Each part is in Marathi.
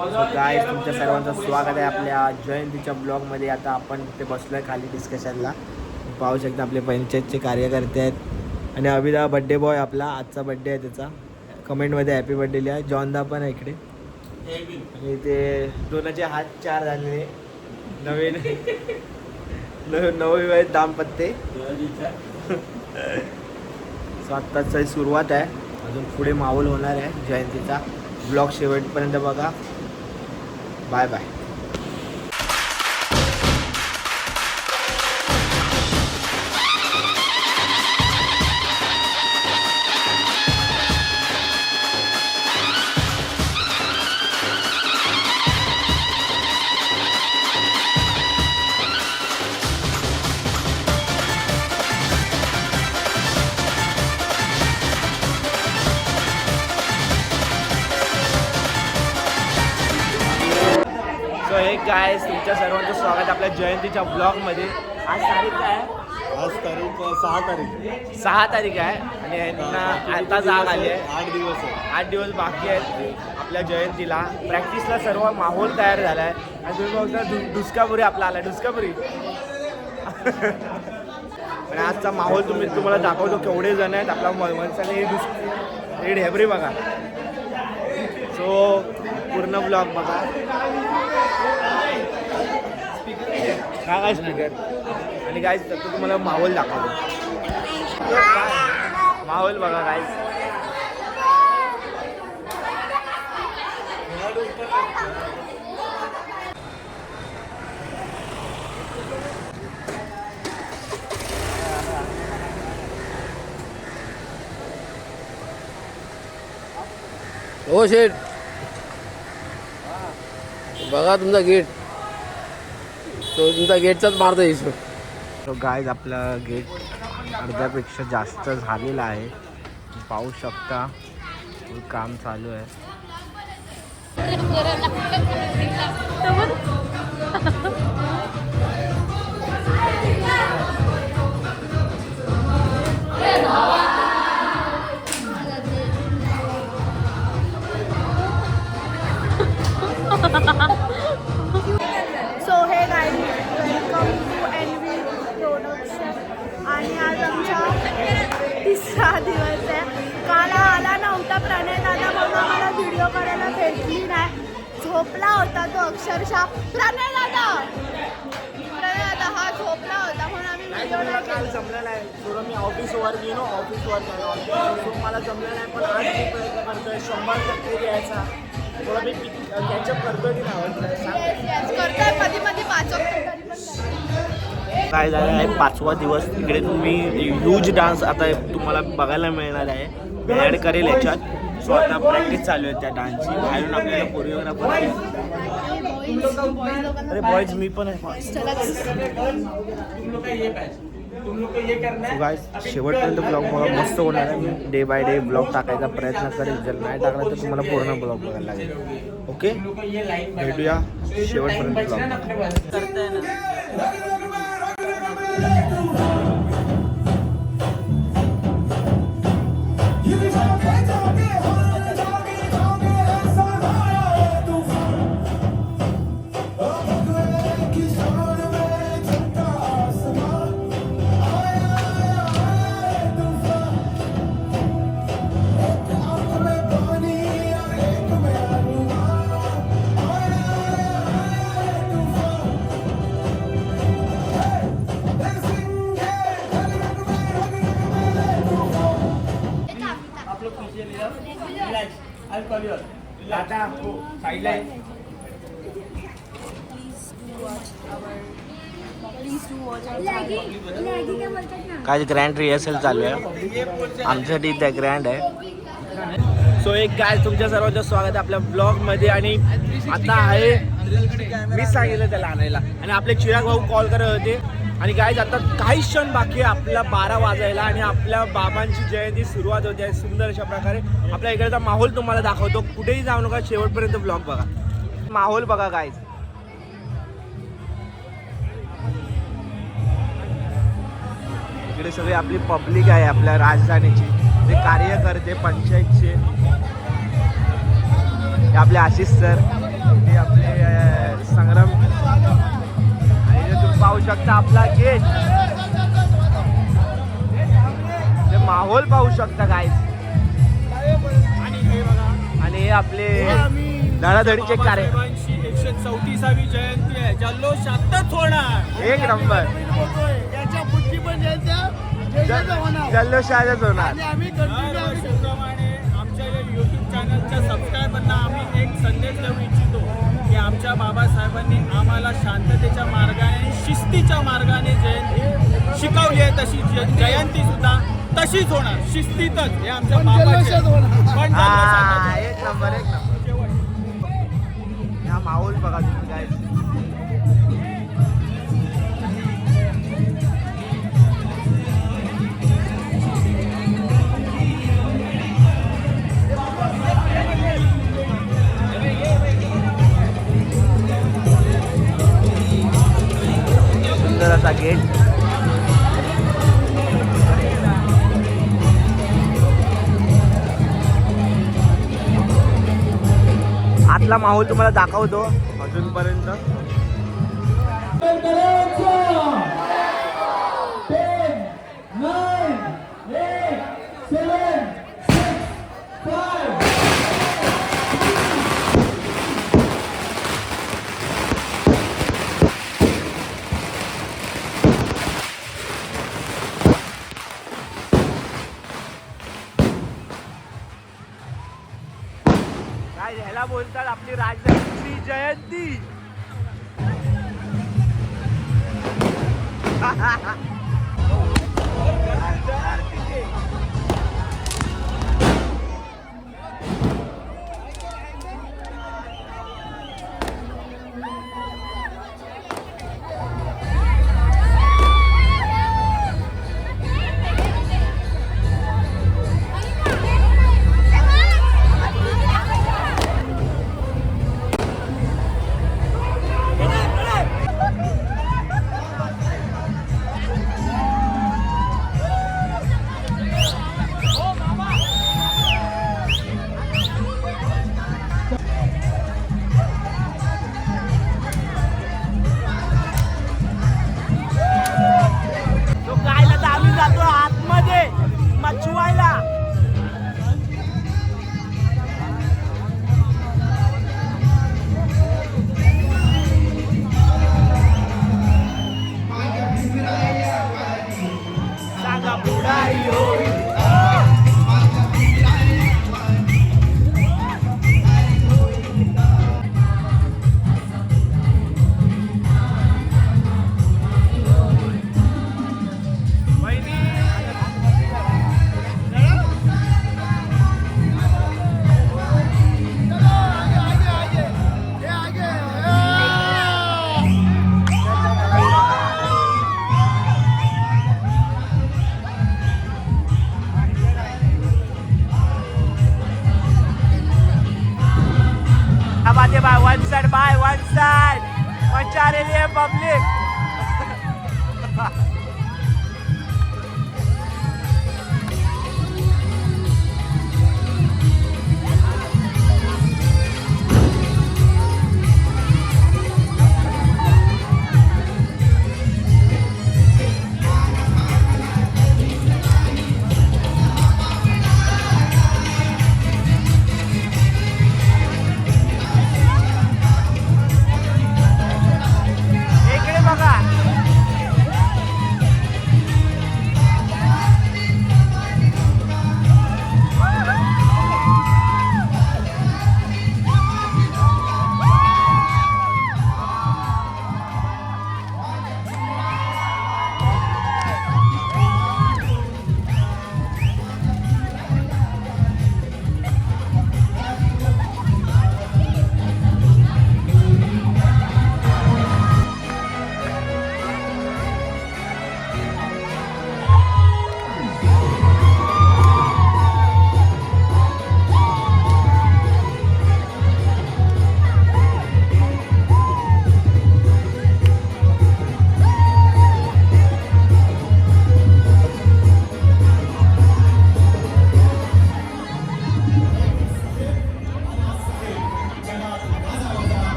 गाईज तुमच्या सर्वांचं स्वागत आहे आपल्या जयंतीच्या ब्लॉगमध्ये. आता आपण ते बसलोय खाली डिस्कशनला. पाहू शकता आपले पंचायतचे कार्यकर्ते आहेत आणि अभिदा बड्डे बॉय आपला आजचा बड्डे आहे त्याचा. कमेंटमध्ये हॅपी बड्डे लिहा. जॉनदा पण आहे इकडे आणि ते दोनाचे हात चार झालेले नवीन नवविवाहित दाम्पत्य. सो आत्ताच सुरुवात आहे, अजून पुढे माहोल होणार आहे जयंतीचा. ब्लॉग शेवटपर्यंत बघा. Bye bye. So hey guys तुमच्या सर्वांचं स्वागत आपल्या जयंतीच्या ब्लॉगमध्ये. आज तारीख काय आहे? आज तारीख 6 तारीख 6 तारीख आहे आणि यांना आता जाग आली आहे. 8 दिवस आहे. 8 दिवस बाकी आहेत आपल्या जयंतीला. प्रॅक्टिसला सर्व माहोल तयार झाला आहे आणि तुम्ही बघता डुसकापुरी आपला आला. डुसकापुरी आणि आजचा माहोल तुम्हाला दाखवतो केवढे जण आहेत आपला मनसाने. हे ढेबरी बघा. सो पूर्ण ब्लॉग बघा. काय स्पीकर आणि काय तुम्हाला माहोल दाखवतो. माहोल बघा काय. हो शेठ बघा तुमचा गेट. तो तुमचा गेटचाच मारतो हिशोब. तो गाईज आपला गेट अर्ध्यापेक्षा जास्त झालेला आहे. पाहू शकता काम चालू आहे. So hey guys welcome to NV production. आणि आज आमचा तिसरा दिवस आहे. काल आला नव्हता प्रणय दादा म्हणून आम्हाला व्हिडिओ करायला भेटली नाही. झोपला होता तो अक्षरशः. प्रणय दादा हा झोपला होता म्हणून आम्ही व्हिडिओ नाही काल केला. जमलं नाही. थोडं मी ऑफिसवर गेलो. सो मला जमलं नाही. पण आज मी प्रयत्न करतोय 100% द्यायचा. थोडा मी कॅचअप करतोय की नाही करतोय मध्ये मध्ये वाचवतोय. काय झालं आहे 5वा दिवस. इकडे तुम्ही ह्यूज डान्स आता तुम्हाला बघायला मिळणार आहे. ॲड करेल याच्यात. सो आता प्रॅक्टिस चालू आहे त्या डान्सची. बाहेरून आपल्याला कोरिओग्राफर आहे. अरे बॉयज मी पण आहे. गाईज शेवटपर्यंत ब्लॉग बघा. मस्त होणार आहे. मी डे बाय डे ब्लॉग टाकायचा प्रयत्न करेल. जर नाही टाकला तर तुम्हाला पूर्ण ब्लॉग बघायला लागेल. ओके भेटूया शेवटपर्यंत ब्लॉग. काय ग्रँड रिहर्सल चालू आहे आमच्यासाठी. इथे ग्रँड आहे. सो एक काय तुमच्या सर्वांचं स्वागत आहे आपल्या ब्लॉगमध्ये. आणि आता आहे मी सांगितलं त्याला आणायला आणि आपले चिराग भाऊ कॉल करत होते. आणि गाईज आता काही क्षण बाकी आहे आपला 12 वाजायला आणि आपल्या बाबांची जयंती सुरुवात होते आहे सुंदर अशा प्रकारे. आपल्या इकडचा माहोल तुम्हाला दाखवतो. कुठेही जाऊ नका. शेवटपर्यंत ब्लॉग बघा. माहोल बघा गाईज. इकडे सगळी आपली पब्लिक आहे आपल्या राजधानीची. जे कार्यकर्ते पंचायतचे आपले आशिष सर आपले संग्राम आणि इथे तुम्ही पाहू शकता आपला गेट, ते माहोल पाहू शकता गाईज. आणि हे आपले धडाधडीचे कार्य 134वी जयंती आहे, जल्लोष आत्ताच होणार. एक नंबर याच्या पुढची पण जयंती जल्लोषाचाच होणार. आणि आम्ही दरवर्षीप्रमाणे आमच्या या यूट्यूब चॅनलच्या सबस्क्रायबरना आम्ही एक संदेश देऊ इच्छितो की आमच्या बाबासाहेबांनी आम्हाला शांततेच्या मार्गाने, शिस्तीच्या मार्गाने जयंती शिकवली आहे, तशी जयंती सुद्धा तशीच होणार, शिस्तीतच. हे आमच्या बाबाचे पण हा, एक नंबर एक नंबर. हा माहोल बघा तुम्ही काय. सुंदर असा गेट. आतला माहोल तुम्हाला दाखवतो अजूनपर्यंत. काय ह्याला बोलतात आपली राजधानीची जयंती. तो काय ना, आम्ही जातो आतमध्ये मच्छवायला. सांगा पुढारी होय. by one side. मचा रही है पब्लिक.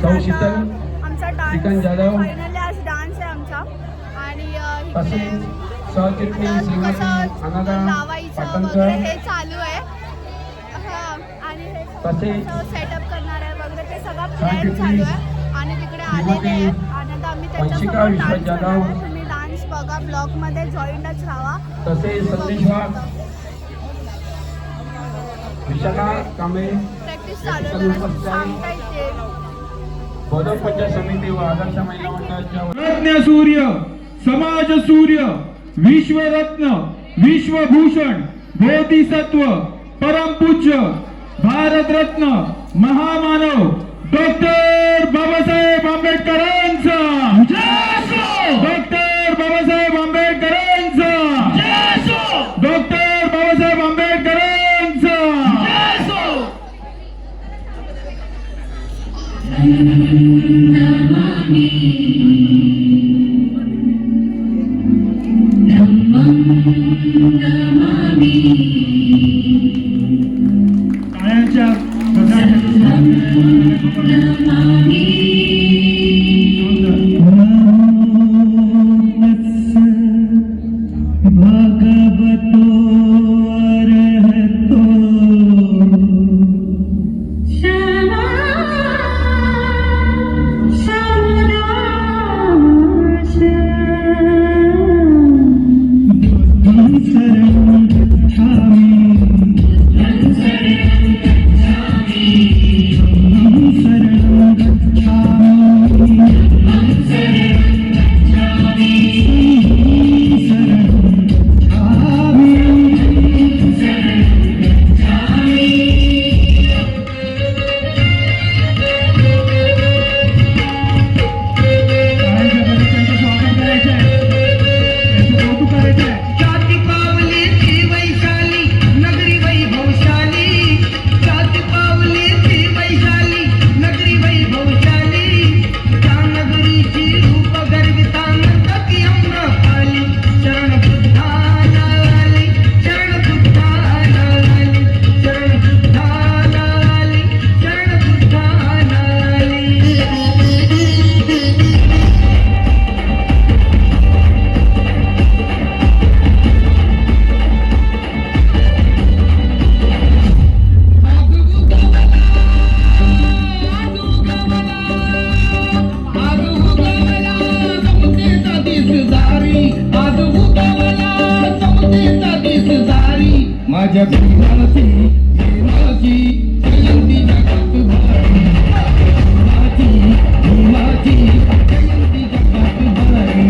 आता शीतल आमचा डान्स श्रीकांत जाधव फायनली आज डान्स आहे आमचा आणि इकडे तसेच सहचिटणीस आता श्रीमती कसं अनादा लावायचं पाटणकर वगैरे हे चालू आहे आणि हे तसेच सेटअप करणार आहे वगैरे ते सगळं प्लॅन सहचिटणीस चालू आहे आणि तिकडे आलेले आहेत आणि आता आम्ही वंशिका त्याच्यासोबत विश्वास डान्स करणार जाधव. आहे. तुम्ही डान्स बघा ब्लॉगमध्ये जॉईंटच राहा. तसेच संदेश वाघ विशाखा कांबळे प्रॅक्टिस चालू आहे जरा सांगता येते. बोधक पंचायत समिती व आदर्श महिला मंडळाच्या रत्न सूर्य समाज सूर्य विश्वरत्न विश्वभूषण बोधिसत्व परमपूज्य भारतरत्न महामानव डॉक्टर बाबासाहेब आंबेडकरांचा डॉक्टर बाबासाहेब आंबेडकरांचा डॉक्टर बाबासाहेब आंबेडकरांचा टाळ्यांच्या भगवतो अरहतो माझ्या भीमाची भीमाची जयंती जगात भारी भीमाची जयंती जगात भारी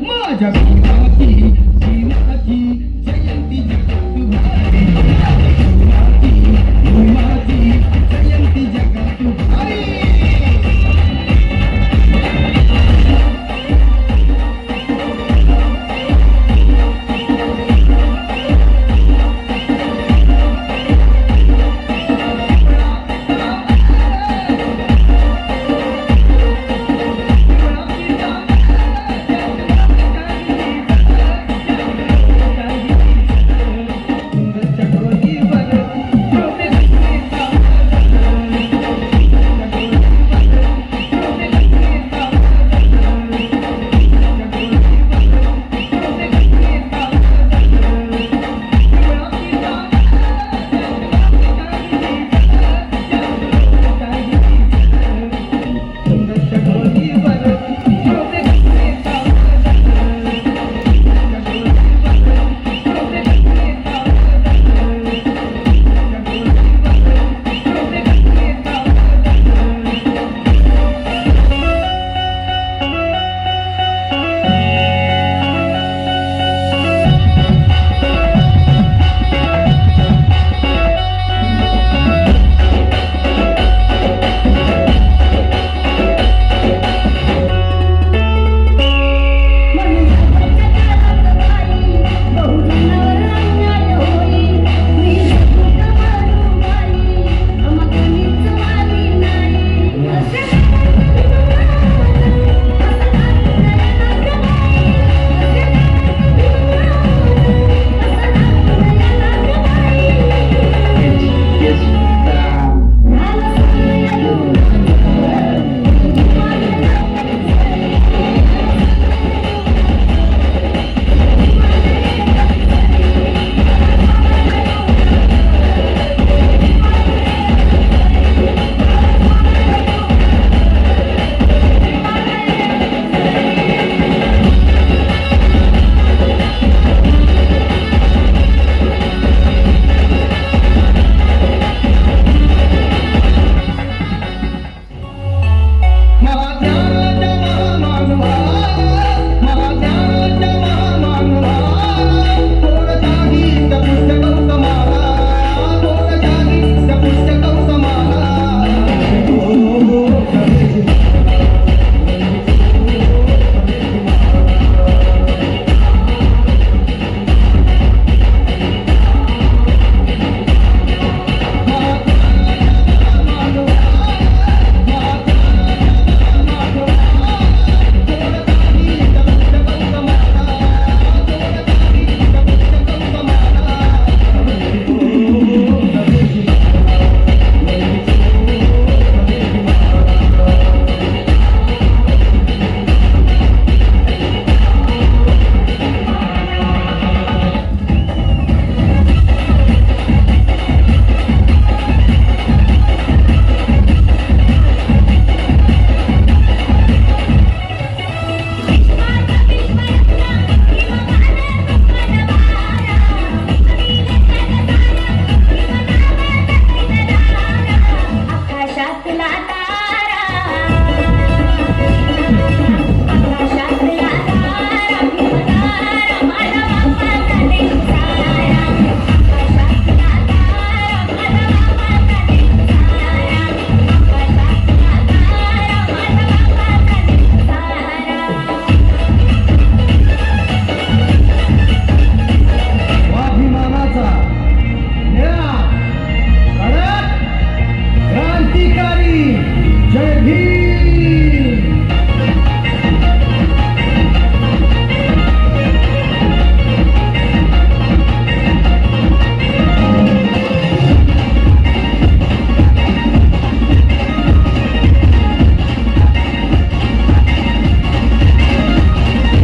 माझ्या भीमाची भीमाची जयंती जगात भारी भीमाची जयंती जगात भारी स्वाभिमानाचा निळा कडक क्रांतिकारी जय भीम.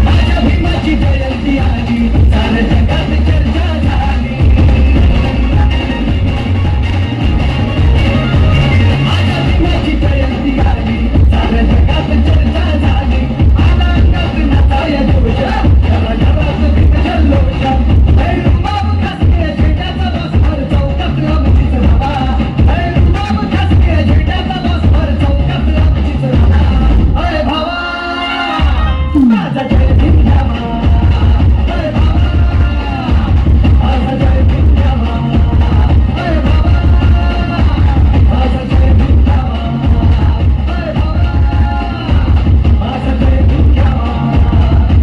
माझ्या भीमाची जयंती आली साऱ्या जगात चर्चा झाली. माझ्या भीमाची जयंती आली साऱ्या जगात चर्चा झाली. आला अंगात नाचाया जोश जरा जरास भीम जल्लोष. भैरवबाब खासगे झेंड्याचा वासभर चौकात आमचीच राहा. भैरवबाब खासगे झेंड्याचा वासभर चौकात आमचीच राहा. अरे भावा माझा जय भीम घ्यावा. अरे भावा माझा जय भीम घ्यावा. अरे भावा माझा जय भीम घ्यावा. अरे भावा माझा जय भीम घ्यावा.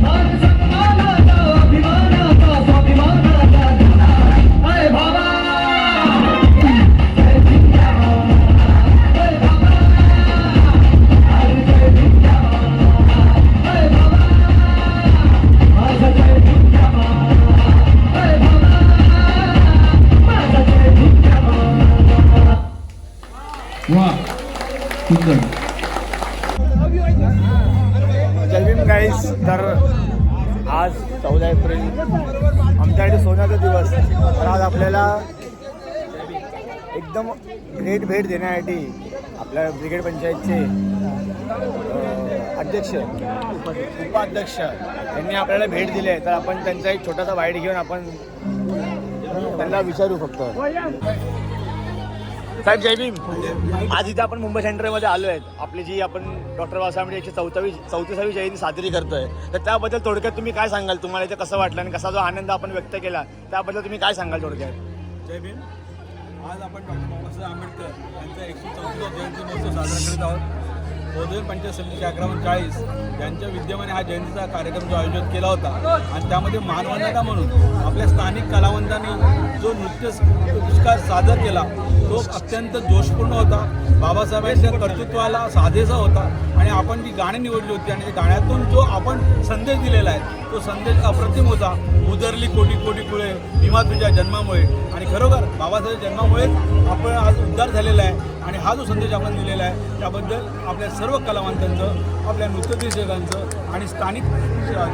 मान सन्मानाचा अभिमानाचा स्वाभिमानाचा घाला. अरे भावा जय भीम घ्यावा. अरे भावा अरे जय भीम घ्यावा. अरे भावा माझा जय भीम घ्यावा. अरे भावा माझा जय भीम घ्यावा. वा सुंदर. जय भीम गाईस. तर आज 14 एप्रिल आमच्याकडे सोन्याचा दिवस. तर आज आपल्याला एकदम ग्रेट भेट देण्यासाठी आपल्या ब्रिगेड पंचायतचे अध्यक्ष उपाध्यक्ष यांनी आपल्याला भेट दिली आहे. तर आपण त्यांचा एक छोटासा बाईट घेऊन आपण त्यांना विचारू फक्त. साहेब जय भीम. आज इथे आपण मुंबई सेंटरमध्ये आलो आहेत. आपली जी आपण डॉक्टर बाबासाहेब आंबेडकर 134वी जयंती साजरी करतोय. तर त्याबद्दल थोडक्यात तुम्ही काय सांगाल? तुम्हाला इथे कसं वाटलं आणि कसा जो आनंद आपण व्यक्त केला त्याबद्दल तुम्ही काय सांगाल थोडक्यात? जय भीम. आज आपण डॉक्टर बाबासाहेब आंबेडकर यांचा 134 जयंती महोत्सव साजरा करीत आहोत. बौद्ध पंचायत समिती 1140 यांच्या विद्यमाने हा जयंतीचा कार्यक्रम जो आयोजित केला होता आणि त्यामध्ये मानवंदना म्हणून आपल्या स्थानिक कलावंतांनी जो नृत्य सादर केला तो अत्यंत जोशपूर्ण होता. बाबासाहेबांच्या कर्तृत्वाला साधेसा होता आणि आपण जी गाणी निवडली होती आणि त्या गाण्यातून जो आपण संदेश दिलेला आहे तो संदेश अप्रतिम होता. उदरली कोटी कोटी कुळे भीमा तुझ्या जन्मामुळे. आणि खरोखर बाबासाहेब जन्मामुळेच आपण आज उद्धार झालेला आहे आणि हा जो संदेश आपण दिलेला आहे त्याबद्दल आपल्या सर्व कलावंतांचं, आपल्या नृत्यदिग्दर्शकांचं आणि स्थानिक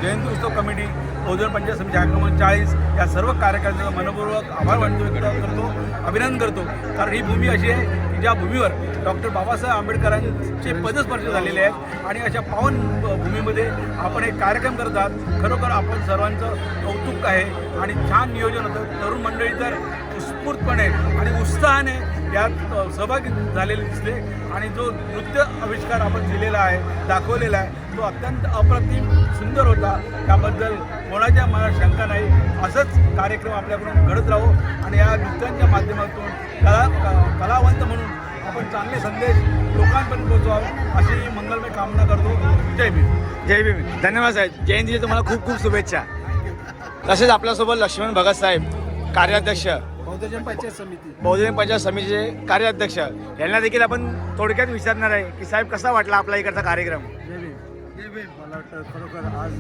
जयंती उत्सव कमिटी बौद्ध पंचायत समिती 1140 या सर्व कार्यकर्त्यांचा मनपूर्वक आभार व्यक्त करतो, अभिनंदन करतो. कारण ही भूमी अशी आहे की ज्या भूमीवर डॉक्टर बाबासाहेब आंबेडकरांचे पदस्पर्श झालेले आहेत आणि अशा पावन भूमीमध्ये आपण एक कार्यक्रम करत आहात. खरोखर आपण सर्वांचं कौतुक आहे आणि छान नियोजन होतं. तरुण मंडळी तर उत्स्फूर्तपणे आणि उत्साहाने यात सहभागी झालेले दिसले आणि जो नृत्य आविष्कार आपण दिलेला आहे, दाखवलेला आहे तो अत्यंत अप्रतिम सुंदर होता. त्याबद्दल कोणाच्या मनात शंका नाही. असंच कार्यक्रम आपल्याकडून घडत राहू आणि या नृत्यांच्या माध्यमातून कलावंत म्हणून आपण चांगले संदेश लोकांपर्यंत पोहोचवावे अशी मंगलमय कामना करतो. जय भीम. जय भीम. धन्यवाद साहेब. जयंतीच्या तुम्हाला खूप खूप शुभेच्छा. तसेच आपल्यासोबत लक्ष्मण भगत साहेब, कार्याध्यक्ष बौद्धजन पंचायत समिती पंचायत समितीचे कार्याध्यक्ष, यांना देखील आपण थोडक्यात विचारणार आहे की साहेब कसा वाटला आपला इकडचा कार्यक्रम? जय भीम. मला वाटतं खरोखर आज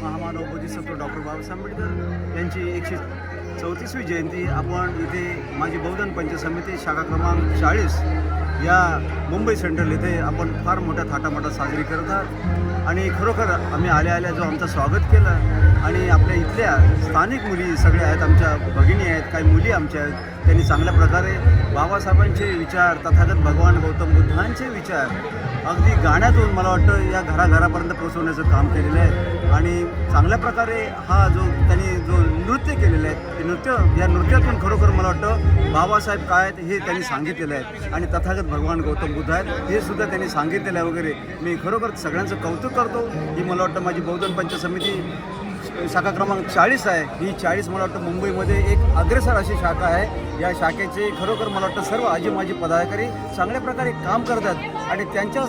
महामानव बोधिसत्व डॉक्टर बाबासाहेब आंबेडकर यांची 134वी जयंती आपण इथे माझी बौद्धन पंचायत समिती शाखा क्रमांक 40 या मुंबई सेंट्रल इथे आपण फार मोठ्या थाटामाटात साजरी करत आहात आणि खरोखर आम्ही आल्या जो आमचं स्वागत केलं आणि आपल्या इथल्या स्थानिक मुली सगळ्या आहेत, आमच्या भगिनी आहेत, काही मुली आमच्या आहेत. त्यांनी चांगल्या प्रकारे बाबासाहेबांचे विचार, तथागत भगवान गौतम बुद्धांचे विचार अगदी गाण्यातून मला वाटतं या घराघरापर्यंत पोहोचवण्याचं काम केलेलं आहे आणि चांगल्या प्रकारे हा त्यांनी जो नृत्य केलेलं आहे ते या नृत्यातून खरोखर मला वाटतं बाबासाहेब काय आहेत हे त्यांनी सांगितलेलं आहे आणि तथागत भगवान गौतम बुद्ध आहेत हे सुद्धा त्यांनी सांगितलेलं आहे वगैरे. मी खरोखर सगळ्यांचं कौतुक करतो. ही मला वाटतं माझी बहुजन पंचायत समिती शाखा क्रमांक 40 आहे. ही 40 मला वाटतं मुंबईमध्ये एक अग्रेसर अशी शाखा आहे. या शाखेचे खरोखर मला वाटतं सर्व आजी माजी पदाधिकारी चांगल्या प्रकारे काम करतात आणि त्यांच्या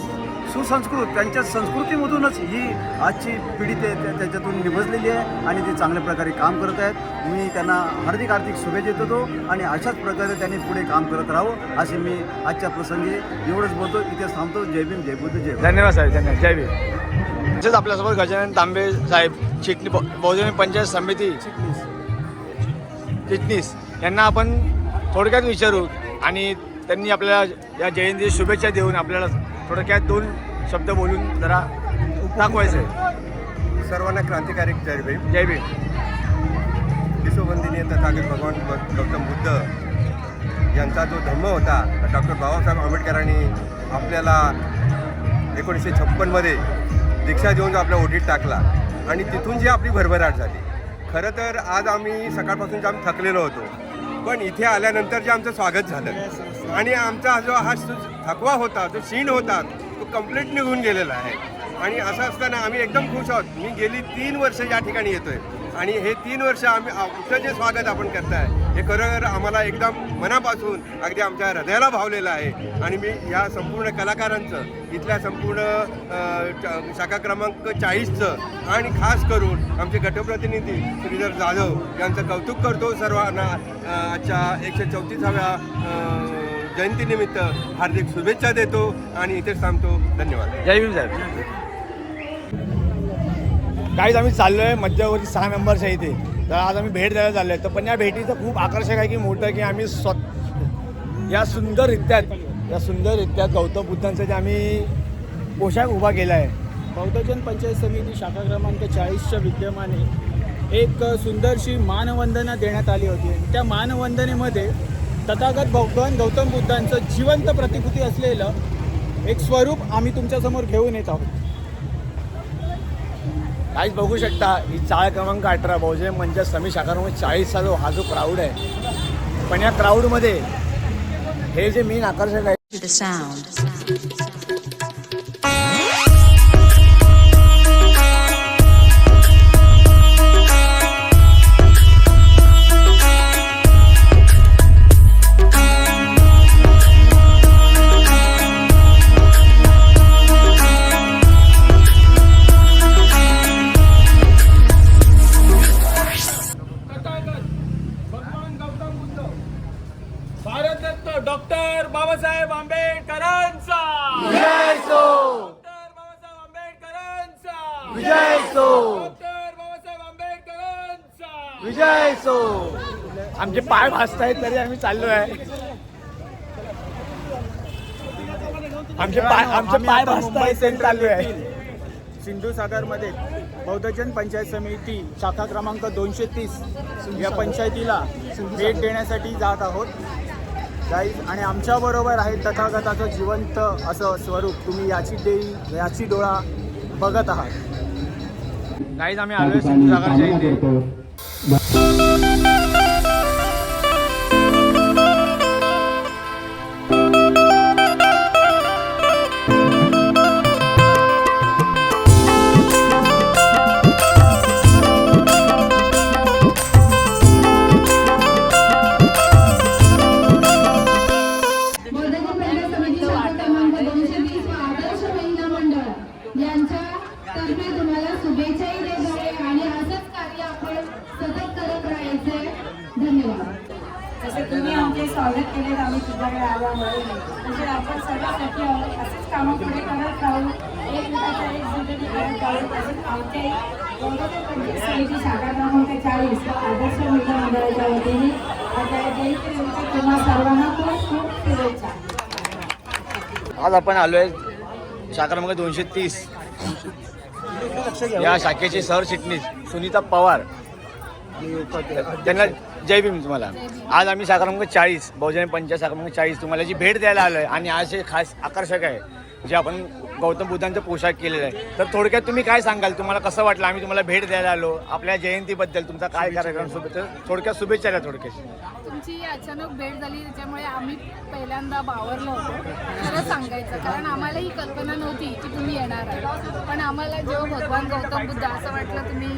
त्यांच्या संस्कृतीमधूनच ही आजची पिढी त्याच्यातून निभजलेली आहे आणि ते चांगल्या प्रकारे काम करत आहेत. मी त्यांना हार्दिक शुभेच्छा देतो आणि अशाच प्रकारे त्यांनी पुढे काम करत राहावं असे मी आजच्या प्रसंगी एवढंच बोलतो. इथे थांबतो. जय भीम, जय बुद्ध, जय. धन्यवाद साहेब, धन्यवाद. जय भीम. तसेच आपल्यासोबत गजानन तांबे साहेब चिटणी बहुजन पंचायत समिती चिटणीस यांना आपण थोडक्यात विचारू आणि त्यांनी आपल्याला या जयंती शुभेच्छा देऊन आपल्याला थोडक्यात 2 शब्द बोलून जरा दाखवायचं आहे. सर्वांना क्रांतिकारी जय भीम. जय भीम. विश्ववंदनीय तथागत भगवान गौतम बुद्ध यांचा जो धम्म होता डॉक्टर बाबासाहेब आंबेडकरांनी आपल्याला 1956मध्ये दीक्षा देऊन जो आपल्या ओटीत टाकला आणि तिथून जी आपली भरभराट झाली. खरं तर आज आम्ही सकाळपासून जे आम्ही थकलेलो होतो पण इथे आल्यानंतर जे आमचं स्वागत झालं आणि आमचा जो हा थकवा होता जो शीण होता तो कंप्लीट निघून गेलेला आहे आणि असं असताना आम्ही एकदम खुश आहोत. मी गेली 3 वर्ष या ठिकाणी येतोय आणि हे 3 वर्ष आमचं जे स्वागत आपण करताय हे खरोखर आम्हाला एकदम मनापासून अगदी आमच्या हृदयाला भावलेलं आहे आणि मी या संपूर्ण कलाकारांचं इथल्या संपूर्ण शाखा क्रमांक 40चं आणि खास करून आमचे गटप्रतिनिधी श्रीधर जाधव यांचं कौतुक करतो. सर्वांना आजच्या 134व्या जयंतीनिमित्त हार्दिक शुभेच्छा देतो आणि इथेच थांबतो. धन्यवाद. जय भीम साहेब. काहीच आम्ही चाललो आहे मध्यवर्ती 6 मेंबर्सच्या इथे. तर आज आम्ही भेट द्यायला चाललो आहे. तर पण या भेटीचं खूप आकर्षक आहे की मोठं की आम्ही या सुंदररित्यात गौतम बुद्धांचा जे आम्ही पोशाख उभा केला आहे. बहुजन पंचायत समिती शाखा क्रमांक 40च्या विद्यमाने एक सुंदरशी मानवंदना देण्यात आली होती. त्या मानवंदनेमध्ये तथागत भगवान गौतम बुद्धांचं जिवंत प्रतिकृती असलेलं एक स्वरूप आम्ही तुमच्यासमोर घेऊन येत आहोत. काहीच बघू शकता ही चाळ क्रमांक 18 बहुजन पंचायत समिती शाखा क्रमांक 40चा हा जो क्राऊड आहे. पण या क्राऊडमध्ये हे जे मेन आकर्षक आहे भारतरत्न डॉक्टर बाबासाहेब आंबेडकरांचा विजय सो. डॉक्टर बाबासाहेब आंबेडकरांचा विजय सो. डॉक्टर बाबासाहेब आंबेडकरांचा विजय सो. आमचे पाय भासतायत तरी आम्ही चाललो आहे. आमचे पाय भासतायत तरी चाललो आहे. सिंधुसागरमध्ये बहुजन पंचायत समिती शाखा क्रमांक 230 या पंचायतीला भेट देण्यासाठी जात आहोत गाईज. आणि आमच्याबरोबर आहे तथागताचं जिवंत असं स्वरूप. तुम्ही याची डोळा बघत आहात. काहीच आम्ही आलोय सिंधुसागरच्या इथे. तुम्ही आमचे स्वागत केले आम्ही तुझ्याकडे आल्यामुळे म्हणजे आपण सगळ्यासाठी असेच कामं पुढे करत राहू. एक मिनिटाचा एक जिंदगी करत राहू. तसेच आमचे बहुजन पंचायत समिती शाखा क्रमांक 40 आदर्श महिला मंडळाच्या वतीने तुम्हा सर्वांना खूप खूप शुभेच्छा. आज आपण आलोय शाखा क्रमांक 230 या शाखेचे सरचिटणीस सुनीता पवार. त्यांना जय भीम. तुम्हाला आज आम्ही शाखा क्रमांक 40 बहुजन पंचायत शाखा क्रमांक 40 तुम्हाला जी भेट द्यायला आलो आहे आणि आज हे खास आकर्षक आहे जे आपण गौतम बुद्धांचा पोशाख केलेला आहे. तर थोडक्यात तुम्ही काय सांगाल, तुम्हाला कसं वाटलं? आम्ही तुम्हाला भेट द्यायला आलो, आपल्या जयंतीबद्दल तुमचा काय कार्यक्रम सोबत थोडक्यात शुभेच्छा द्या. थोडक्यात तुमची अचानक भेट झाली त्याच्यामुळे आम्ही पहिल्यांदा बावरलो होतो खरं सांगायचं, कारण आम्हाला ही कल्पना नव्हती की तुम्ही येणार आहे. पण आम्हाला जेव्हा भगवान गौतम बुद्ध असं वाटलं तुम्ही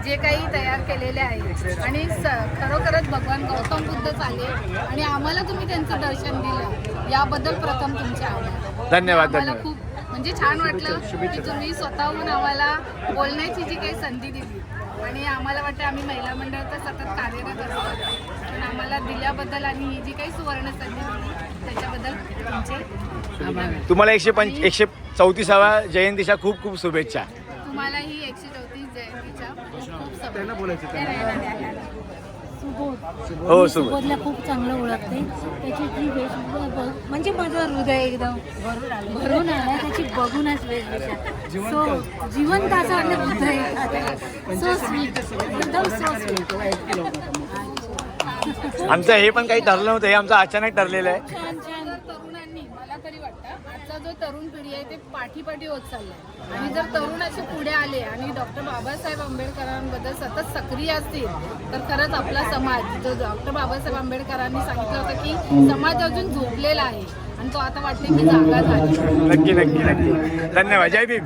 जे काही तयार केलेले आहे आणि खरोखरच भगवान गौतम बुद्धच आले आणि आम्हाला तुम्ही त्यांचं दर्शन दिलं, याबद्दल प्रथम तुमचे आभार. धन्यवाद. आम्हाला खूप म्हणजे छान वाटलं की तुम्ही स्वतःहून आम्हाला बोलण्याची जी काही संधी दिली आणि आम्हाला वाटतं आम्ही महिला मंडळ तर सतत कार्यरत असतो, पण आम्हाला दिल्याबद्दल आणि ही जी काही सुवर्ण संधी दिली त्याच्याबद्दल तुमचे आभार. तुम्हाला 134व्या जयंतीच्या खूप खूप शुभेच्छा. तुम्हाला ही 134 जयंतीच्या खूप शुभेच्छा. हो शुभ. सुबोधला खूप चांगलं ओळखते. त्याची जी वेशभूषा म्हणजे माझं हृदय एकदम भरून आलं त्याची बघूनच वेशभूषा. सो जिवंत असं वाटलं बुद्ध आहे. सो स्वीट, एकदम सो स्वीट. आमचं हे पण काही ठरलं नव्हतं, हे आमचं अचानक ठरलेलं आहे. छान छान. तरुणांनी मला तरी वाटतं आजचा जो तरुण पिढी आहे ते पाठीपाठी होत चाललंय आणि जर तरुण असे पुढे आले आणि डॉक्टर बाबासाहेब आंबेडकरांबद्दल सतत सक्रिय असतील तर खरंच आपला समाज जो डॉक्टर बाबासाहेब आंबेडकरांनी सांगितलं होतं की समाज अजून झोपलेला आहे आणि तो आता वाटते की जागा झाली. नक्की नक्की नक्की. धन्यवाद. जय भीम.